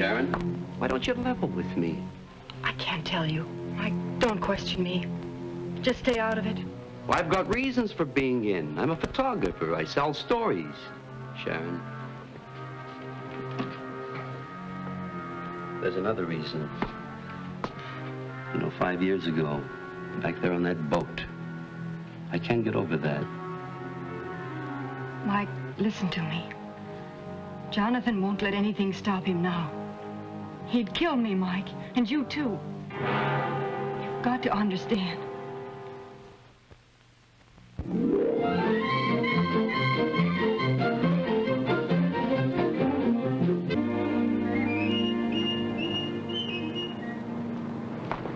Sharon, why don't you level with me? I can't tell you. Don't question me. Just stay out of it. Well, I've got reasons for being in. I'm a photographer. I sell stories. Sharon. There's another reason. You know, 5 years ago, back there on that boat, I can't get over that. Mike, listen to me. Jonathan won't let anything stop him now. He'd kill me, Mike, and you too. You've got to understand.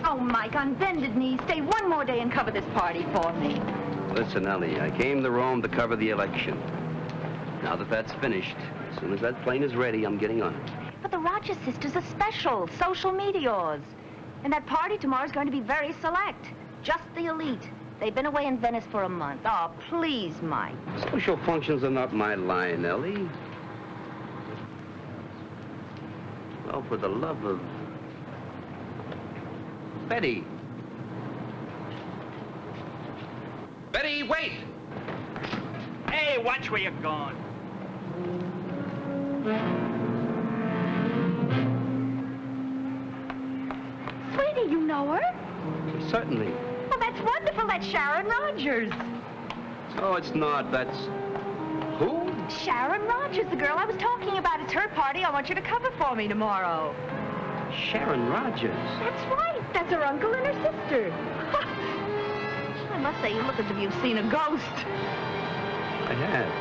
Oh, Mike, on bended knees, stay one more day and cover this party for me. Listen, Ellie, I came to Rome to cover the election. Now that that's finished, as soon as that plane is ready, I'm getting on it. But the Rogers sisters are special, social meteors. And that party tomorrow is going to be very select. Just the elite. They've been away in Venice for a month. Oh, please, Mike. Social functions are not my line, Ellie. Well, for the love of... Betty. Betty, wait! Hey, watch where you're going. Sweetie, you know her? Certainly. Well, that's wonderful. That's Sharon Rogers. Oh, it's not. That's... Who? Sharon Rogers, the girl I was talking about. It's her party. I want you to cover for me tomorrow. Sharon Rogers. That's right. That's her uncle and her sister. I must say, you look as if you've seen a ghost. I have.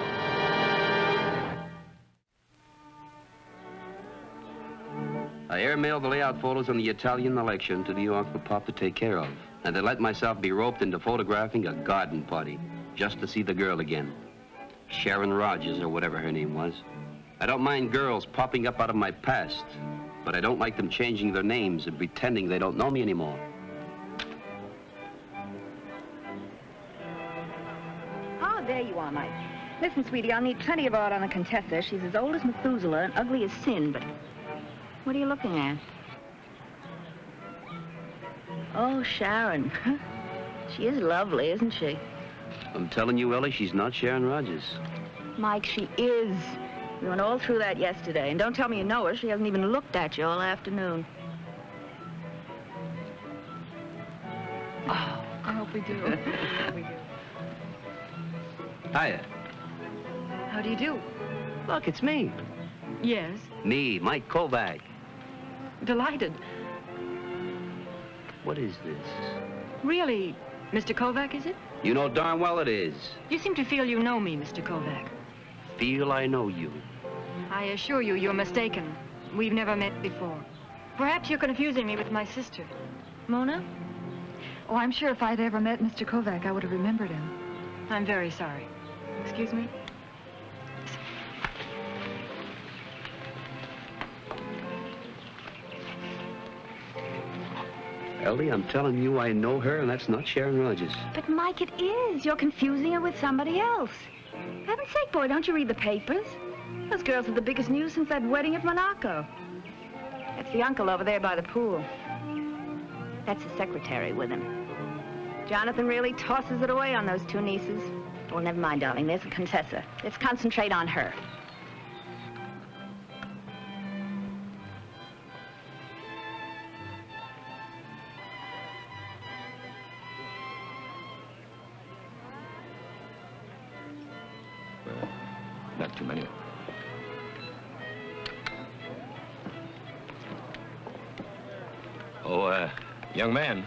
I airmailed the layout photos on the Italian election to New York for Pop to take care of. And then let myself be roped into photographing a garden party, just to see the girl again. Sharon Rogers, or whatever her name was. I don't mind girls popping up out of my past, but I don't like them changing their names and pretending they don't know me anymore. Oh, there you are, Mike. Listen, sweetie, I'll need plenty of art on the Contessa. She's as old as Methuselah and ugly as sin, but... What are you looking at? Oh, Sharon. She is lovely, isn't she? I'm telling you, Ellie, she's not Sharon Rogers. Mike, she is. We went all through that yesterday. And don't tell me you know her. She hasn't even looked at you all afternoon. Oh, I hope we do. I hope we do. Hiya. How do you do? Look, it's me. Yes. Me, Mike Kovac. Delighted. What is this? Really, Mr. Kovac, is it? You know darn well it is. You seem to feel you know me, Mr. Kovac. Feel I know you. I assure you, you're mistaken. We've never met before. Perhaps you're confusing me with my sister. Mona? Oh, I'm sure if I'd ever met Mr. Kovac, I would have remembered him. I'm very sorry. Excuse me? Ellie, I'm telling you I know her, and that's not Sharon Rogers. But, Mike, it is. You're confusing her with somebody else. For heaven's sake, boy, don't you read the papers? Those girls are the biggest news since that wedding at Monaco. That's the uncle over there by the pool. That's his secretary with him. Jonathan really tosses it away on those two nieces. Well, never mind, darling. There's the Contessa. Let's concentrate on her. Not too many. Oh, young man.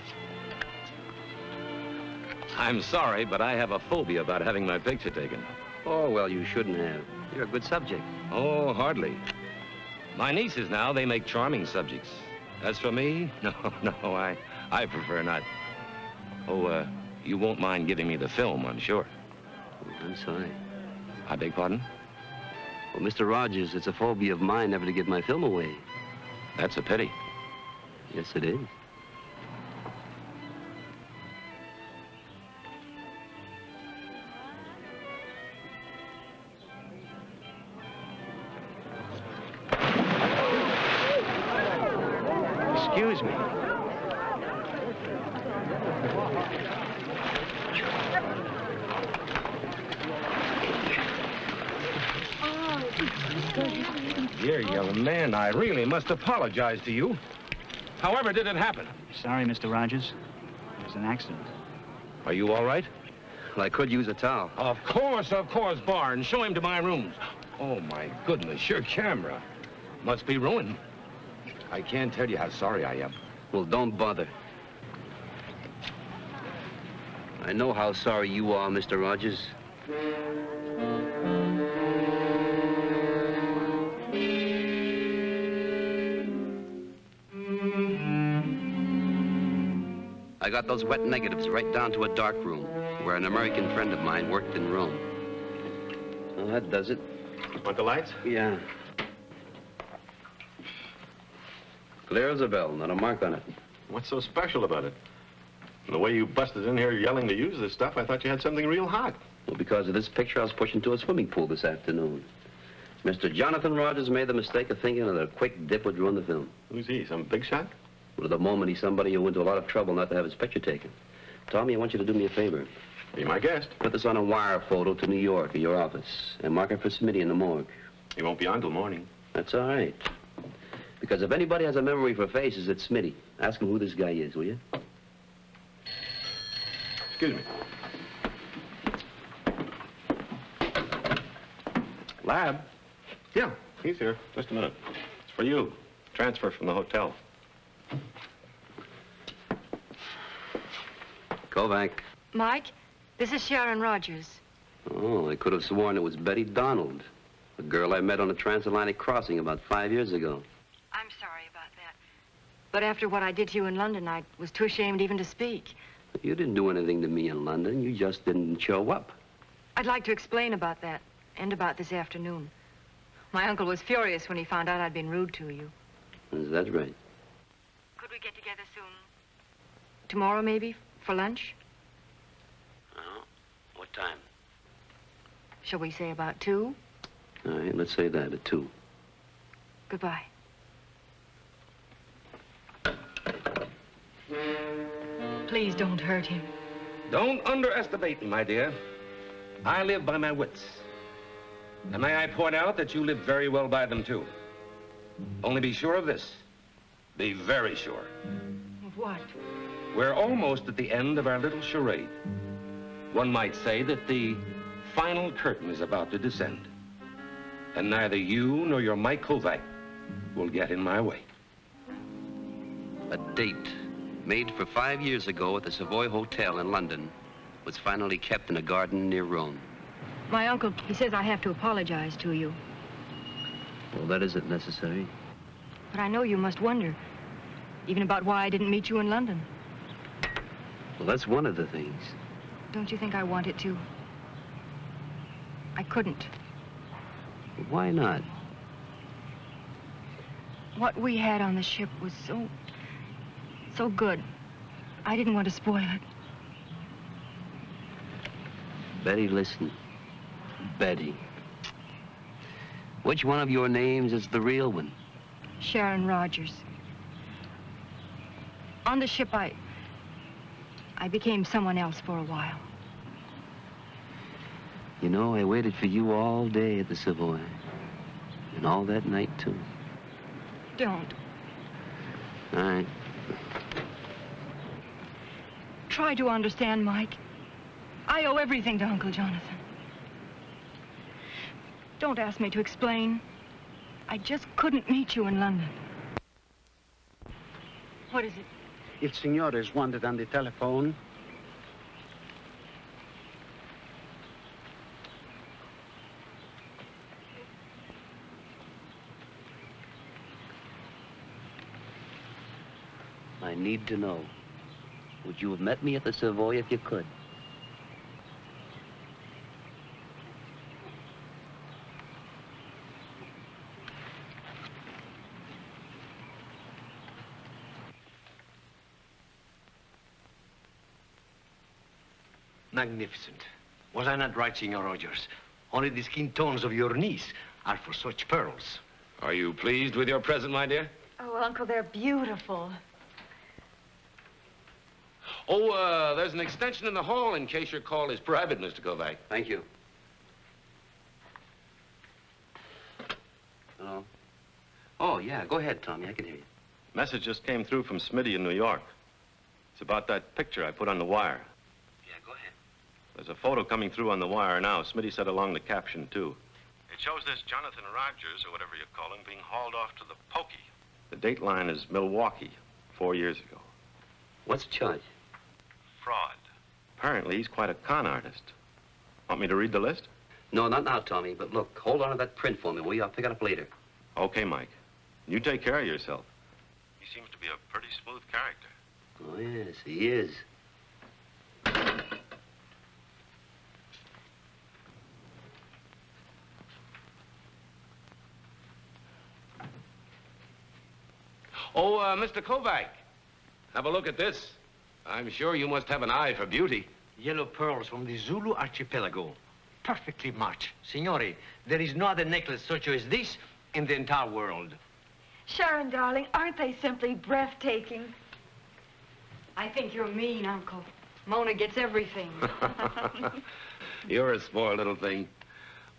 I'm sorry, but I have a phobia about having my picture taken. Oh, well, you shouldn't have. You're a good subject. Oh, hardly. My nieces now, they make charming subjects. As for me, no, I prefer not. Oh, you won't mind giving me the film, I'm sure. Oh, I'm sorry. I beg pardon? Well, Mr. Rogers, it's a phobia of mine never to give my film away. That's a pity. Yes, it is. Excuse me. Dear young man, I really must apologize to you. However did it happen? Sorry, Mr. Rogers. It was an accident. Are you all right? Well, I could use a towel. Of course, Barnes. Show him to my rooms. Oh, my goodness, your camera must be ruined. I can't tell you how sorry I am. Well, don't bother. I know how sorry you are, Mr. Rogers. I got those wet negatives right down to a dark room where an American friend of mine worked in Rome. Well, that does it. Want the lights? Yeah. Clear as a bell, not a mark on it. What's so special about it? And the way you busted in here yelling to use this stuff, I thought you had something real hot. Well, because of this picture, I was pushed into a swimming pool this afternoon. Mr. Jonathan Rogers made the mistake of thinking that a quick dip would ruin the film. Who's he, some big shot? Well, at the moment, he's somebody who went to a lot of trouble not to have his picture taken. Tommy, I want you to do me a favor. Be my guest. Put this on a wire photo to New York at your office and mark it for Smitty in the morgue. He won't be on till morning. That's all right. Because if anybody has a memory for faces, it's Smitty. Ask him who this guy is, will you? Excuse me. Lab? Yeah, he's here. Just a minute. It's for you. Transfer from the hotel. Kovac. Mike, this is Sharon Rogers. Oh, I could have sworn it was Betty Donald, the girl I met on a transatlantic crossing about 5 years ago. I'm sorry about that. But after what I did to you in London, I was too ashamed even to speak. You didn't do anything to me in London. You just didn't show up. I'd like to explain about that and about this afternoon. My uncle was furious when he found out I'd been rude to you. Is that right? Could we get together soon? Tomorrow, maybe, for lunch? Oh, what time? Shall we say about 2? All right, let's say that at 2. Goodbye. Please don't hurt him. Don't underestimate me, my dear. I live by my wits. And may I point out that you live very well by them, too. Only be sure of this. Be very sure. Of what? We're almost at the end of our little charade. One might say that the final curtain is about to descend. And neither you nor your Mike Kovac will get in my way. A date made for 5 years ago at the Savoy Hotel in London was finally kept in a garden near Rome. My uncle, he says I have to apologize to you. Well, that isn't necessary. But I know you must wonder, even about why I didn't meet you in London. Well, that's one of the things. Don't you think I wanted to? I couldn't. Why not? What we had on the ship was so good. I didn't want to spoil it. Betty, listen. Betty. Which one of your names is the real one? Sharon Rogers. On the ship, I became someone else for a while. You know, I waited for you all day at the Savoy. And all that night, too. Don't. All right. Try to understand, Mike. I owe everything to Uncle Jonathan. Don't ask me to explain. I just couldn't meet you in London. What is it? Il signore is wanted on the telephone. I need to know. Would you have met me at the Savoy if you could? Magnificent. Was I not right, Signor Rogers? Only the skin tones of your niece are for such pearls. Are you pleased with your present, my dear? Oh, Uncle, they're beautiful. Oh, there's an extension in the hall in case your call is private, Mr. Kovac. Thank you. Hello? Oh, yeah, go ahead, Tommy. I can hear you. Message just came through from Smitty in New York. It's about that picture I put on the wire. Yeah, go ahead. There's a photo coming through on the wire now. Smitty said along the caption, too. It shows this Jonathan Rogers, or whatever you call him, being hauled off to the pokey. The date line is Milwaukee, 4 years ago. What's the charge? Fraud. Apparently, he's quite a con artist. Want me to read the list? No, not now, Tommy, but look, hold on to that print for me, will you? I'll pick it up later. Okay, Mike. You take care of yourself. He seems to be a pretty smooth character. Oh, yes, he is. Oh, Mr. Kovac, have a look at this. I'm sure you must have an eye for beauty. Yellow pearls from the Zulu archipelago. Perfectly matched. Signore, there is no other necklace such as this in the entire world. Sharon, darling, aren't they simply breathtaking? I think you're mean, Uncle. Mona gets everything. You're a spoiled little thing.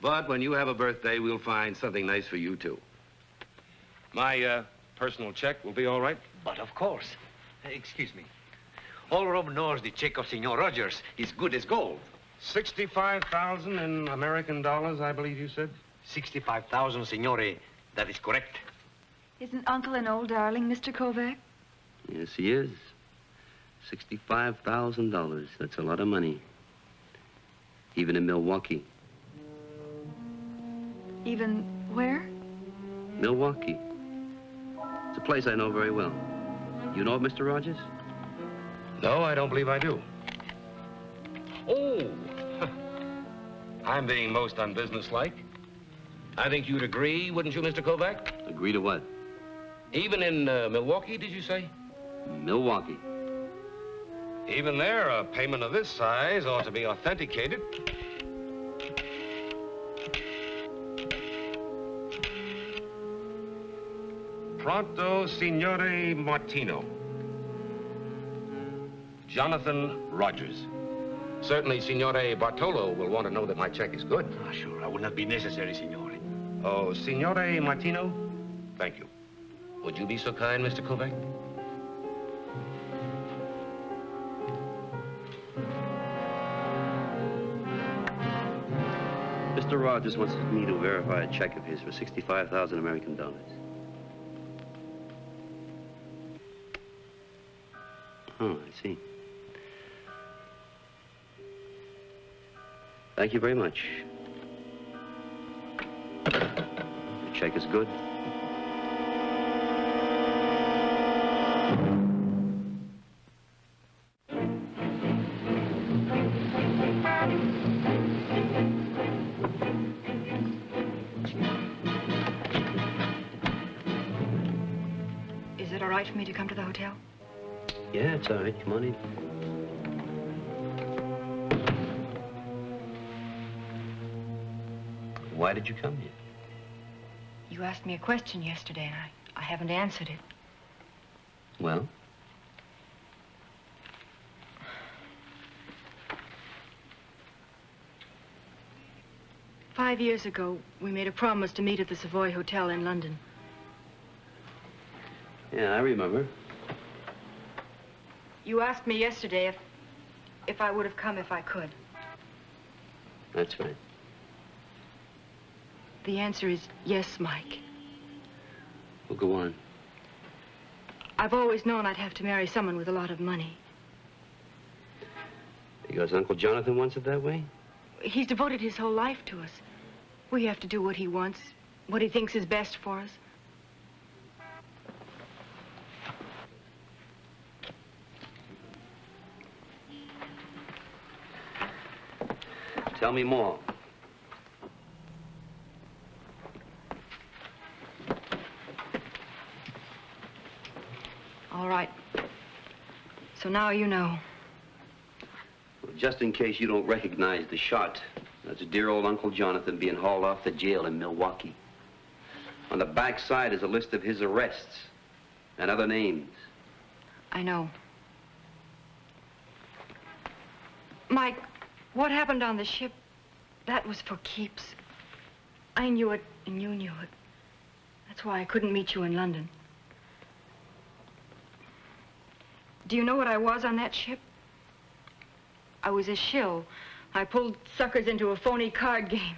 But when you have a birthday, we'll find something nice for you, too. My, personal check will be all right? But of course. Excuse me. All Rome knows the check of Senor Rogers is good as gold. 65,000 in American dollars, I believe you said? 65,000, Signore. That is correct. Isn't Uncle an old darling, Mr. Kovac? Yes, he is. $65,000. That's a lot of money. Even in Milwaukee. Even where? Milwaukee. It's a place I know very well. You know of Mr. Rogers? No, I don't believe I do. Oh! I'm being most unbusinesslike. I think you'd agree, wouldn't you, Mr. Kovac? Agree to what? Even in Milwaukee, did you say? Milwaukee. Even there, a payment of this size ought to be authenticated. Pronto, Signore Martino. Jonathan Rogers. Certainly, Signore Bartolo will want to know that my check is good. Ah, sure. That would not be necessary, Signore. Oh, Signore Martino, thank you. Would you be so kind, Mr. Kovac? Mr. Rogers wants me to verify a check of his for 65,000 American dollars. Oh, I see. Thank you very much. The check is good. Is it all right for me to come to the hotel? Yeah, it's all right. Come on in. Why did you come here? You asked me a question yesterday, and I haven't answered it. Well? "5 years ago, we made a promise to meet at the Savoy Hotel in London. Yeah, I remember. You asked me yesterday if I would have come if I could. That's right. The answer is yes, Mike. Well, go on. I've always known I'd have to marry someone with a lot of money. Because Uncle Jonathan wants it that way? He's devoted his whole life to us. We have to do what he wants, what he thinks is best for us. Tell me more. All right. So now you know. Well, just in case you don't recognize the shot, that's dear old Uncle Jonathan being hauled off to jail in Milwaukee. On the back side is a list of his arrests and other names. I know. Mike, what happened on the ship, that was for keeps. I knew it, and you knew it. That's why I couldn't meet you in London. Do you know what I was on that ship? I was a shill. I pulled suckers into a phony card game.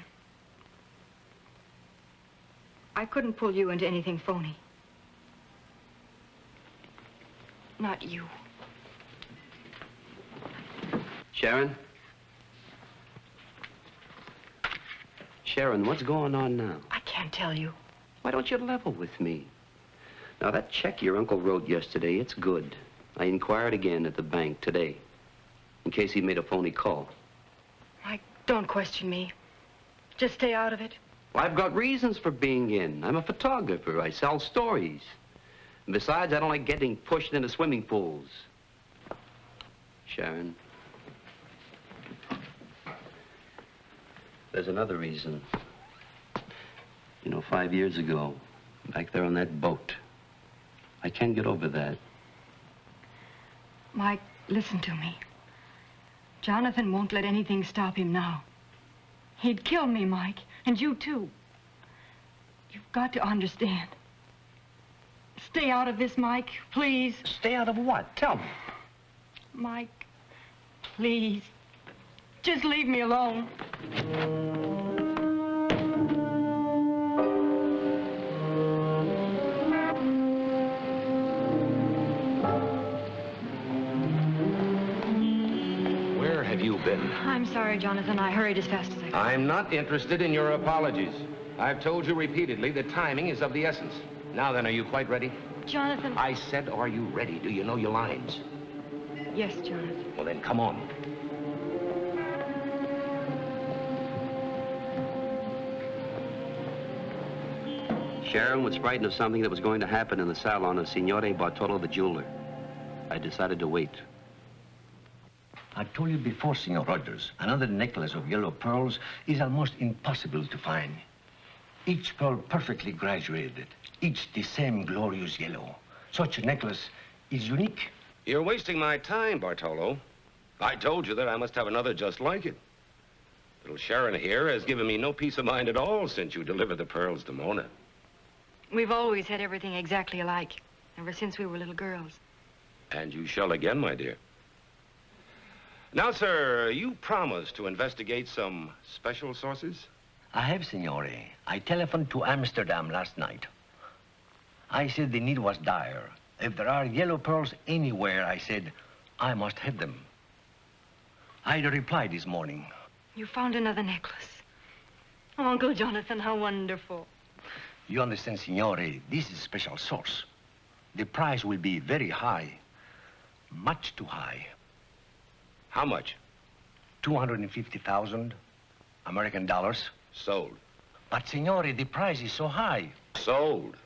I couldn't pull you into anything phony. Not you. Sharon? Sharon, what's going on now? I can't tell you. Why don't you level with me? Now, that check your uncle wrote yesterday, it's good. I inquired again at the bank today, in case he made a phony call. Mike, don't question me. Just stay out of it. Well, I've got reasons for being in. I'm a photographer. I sell stories. And besides, I don't like getting pushed into swimming pools. Sharon. There's another reason. You know, 5 years ago, back there on that boat, I can't get over that. Mike, listen to me. Jonathan won't let anything stop him now. He'd kill me, Mike, and you too. You've got to understand. Stay out of this, Mike, please. Stay out of what? Tell me. Mike, please. Just leave me alone. Where have you been? I'm sorry, Jonathan. I hurried as fast as I could. I'm not interested in your apologies. I've told you repeatedly that timing is of the essence. Now then, are you quite ready? Jonathan. I said, are you ready? Do you know your lines? Yes, Jonathan. Well, then, come on. Sharon was frightened of something that was going to happen in the salon of Signore Bartolo the jeweler. I decided to wait. I told you before, Signor Rogers, another necklace of yellow pearls is almost impossible to find. Each pearl perfectly graduated, each the same glorious yellow. Such a necklace is unique. You're wasting my time, Bartolo. I told you that I must have another just like it. Little Sharon here has given me no peace of mind at all since you delivered the pearls to Mona. We've always had everything exactly alike, ever since we were little girls. And you shall again, my dear. Now, sir, you promised to investigate some special sources? I have, Signore. I telephoned to Amsterdam last night. I said the need was dire. If there are yellow pearls anywhere, I said, I must have them. I had a reply this morning. You found another necklace. Oh, Uncle Jonathan, how wonderful. You understand, Signore, this is a special source. The price will be very high. Much too high. How much? 250,000 American dollars. Sold. But, Signore, the price is so high. Sold.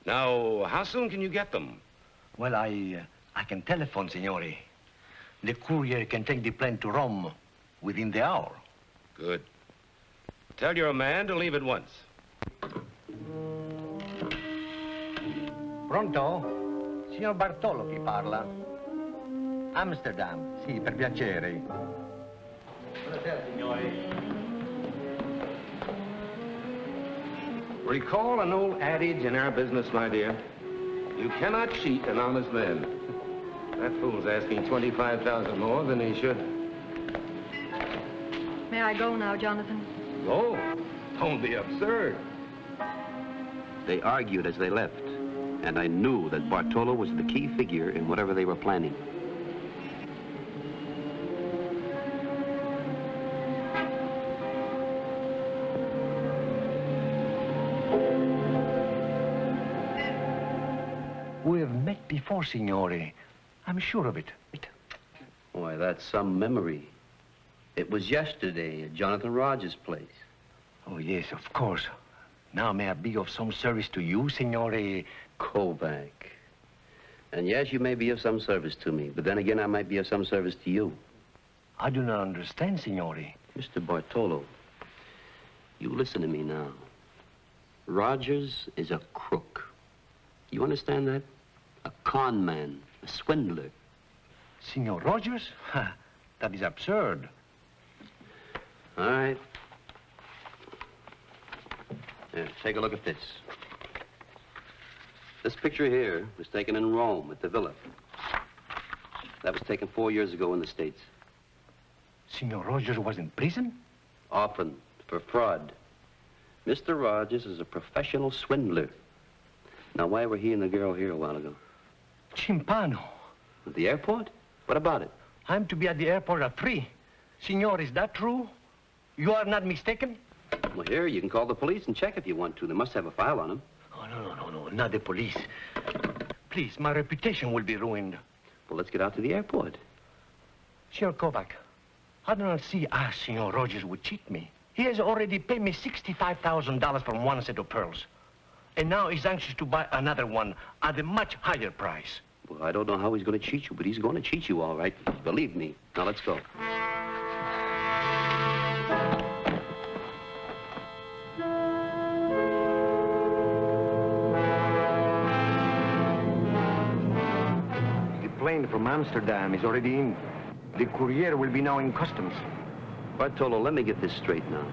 Now, how soon can you get them? Well, I can telephone, Signore. The courier can take the plane to Rome within the hour. Good. Tell your man to leave at once. Pronto? Signor Bartolo chi parla? Amsterdam, sì, per piacere. Buonasera, signori. Recall an old adage in our business, my dear. You cannot cheat an honest man. That fool's asking 25,000 more than he should. May I go now, Jonathan? Go? Don't be absurd. They argued as they left, and I knew that Bartolo was the key figure in whatever they were planning. We have met before, Signore. I'm sure of it. Why, that's some memory. It was yesterday at Jonathan Rogers' place. Oh, yes, of course. Now, may I be of some service to you, Signore Kovac. And yes, you may be of some service to me, but then again, I might be of some service to you. I do not understand, Signore. Mr. Bartolo, you listen to me now. Rogers is a crook. You understand that? A con man, a swindler. Signor Rogers? Ha. That is absurd. All right. Here, take a look at this. This picture here was taken in Rome at the villa. That was taken 4 years ago in the States. Senor Rogers was in prison? Often for fraud. Mr. Rogers is a professional swindler. Now, why were he and the girl here a while ago? Chimpano. At the airport? What about it? I'm to be at the airport at 3. Senor, is that true? You are not mistaken? Well, here, you can call the police and check if you want to. They must have a file on him. Oh, no, not the police. Please, my reputation will be ruined. Well, let's get out to the airport. Senor Kovac, I do not see how Senor Rogers would cheat me. He has already paid me $65,000 for one set of pearls. And now he's anxious to buy another one at a much higher price. Well, I don't know how he's going to cheat you, but he's going to cheat you, all right. Believe me. Now, let's go. The plane from Amsterdam is already in. The courier will be now in customs. Bartolo, let me get this straight now.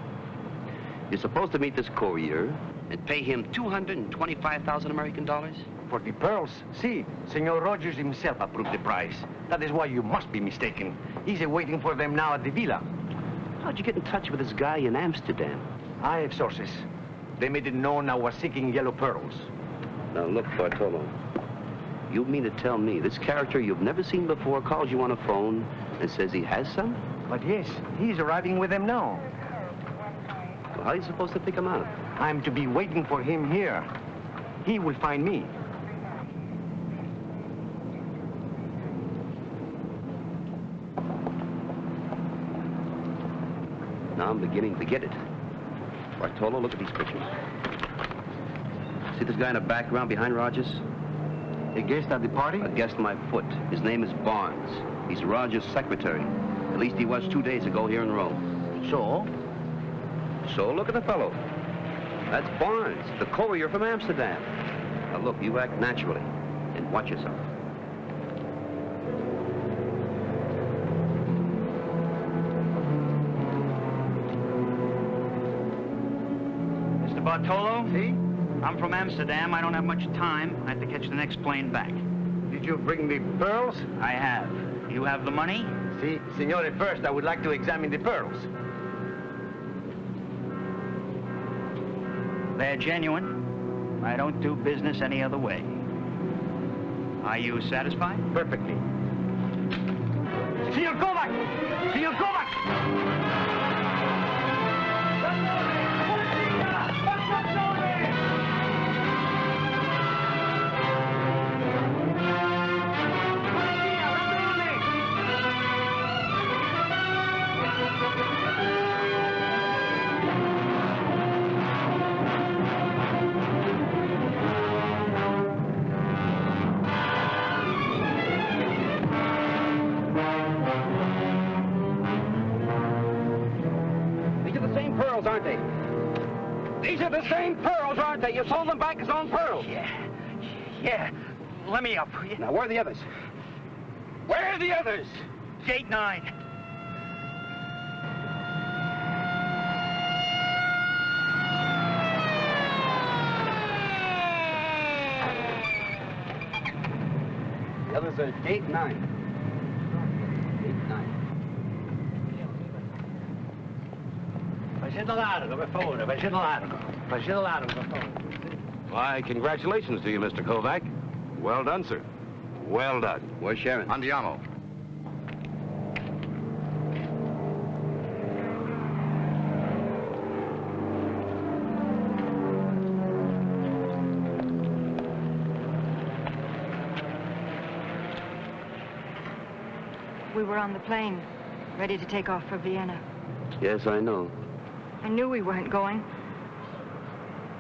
You're supposed to meet this courier and pay him 225,000 American dollars? For the pearls, see, Senor Rogers himself approved the price. That is why you must be mistaken. He's waiting for them now at the villa. How'd you get in touch with this guy in Amsterdam? I have sources. They made it known I was seeking yellow pearls. Now, look, Bartolo. You mean to tell me this character you've never seen before calls you on a phone and says he has some? But yes, he's arriving with them now. Well, how are you supposed to pick him out? I'm to be waiting for him here. He will find me. Now I'm beginning to get it. Bartolo, look at these pictures. See this guy in the background behind Rogers? A guest at the party? A guest my foot. His name is Barnes. He's Rogers' secretary. At least he was 2 days ago here in Rome. So? So look at the fellow. That's Barnes, the courier from Amsterdam. Now look, you act naturally and watch yourself. Mr. Bartolo? See? I'm from Amsterdam. I don't have much time. I have to catch the next plane back. Did you bring the pearls? I have. You have the money? See, Signore, first I would like to examine the pearls. They're genuine. I don't do business any other way. Are you satisfied? Perfectly. Senor Kovac! Senor Kovac! Aren't they? These are the same pearls, aren't they? You sold them back as own pearls. Yeah. Let me up. Now, where are the others? Where are the others? Gate 9. The others are gate 9. Gate 9. Facendo largo, per favore, facendo largo. Facendo largo, per favore. Why, congratulations to you, Mr. Kovac. Well done, sir. Well done. Where's Sharon? Andiamo. We were on the plane, ready to take off for Vienna. Yes, I know. I knew we weren't going.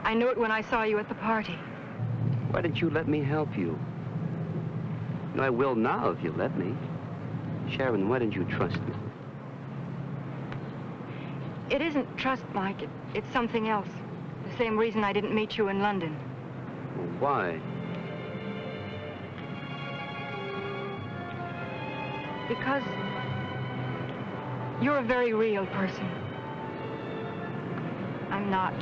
I knew it when I saw you at the party. Why didn't you let me help you? You know, I will now if you let me. Sharon, why didn't you trust me? It isn't trust, Mike. It's something else. The same reason I didn't meet you in London. Well, why? Because You're a very real person. I'm not.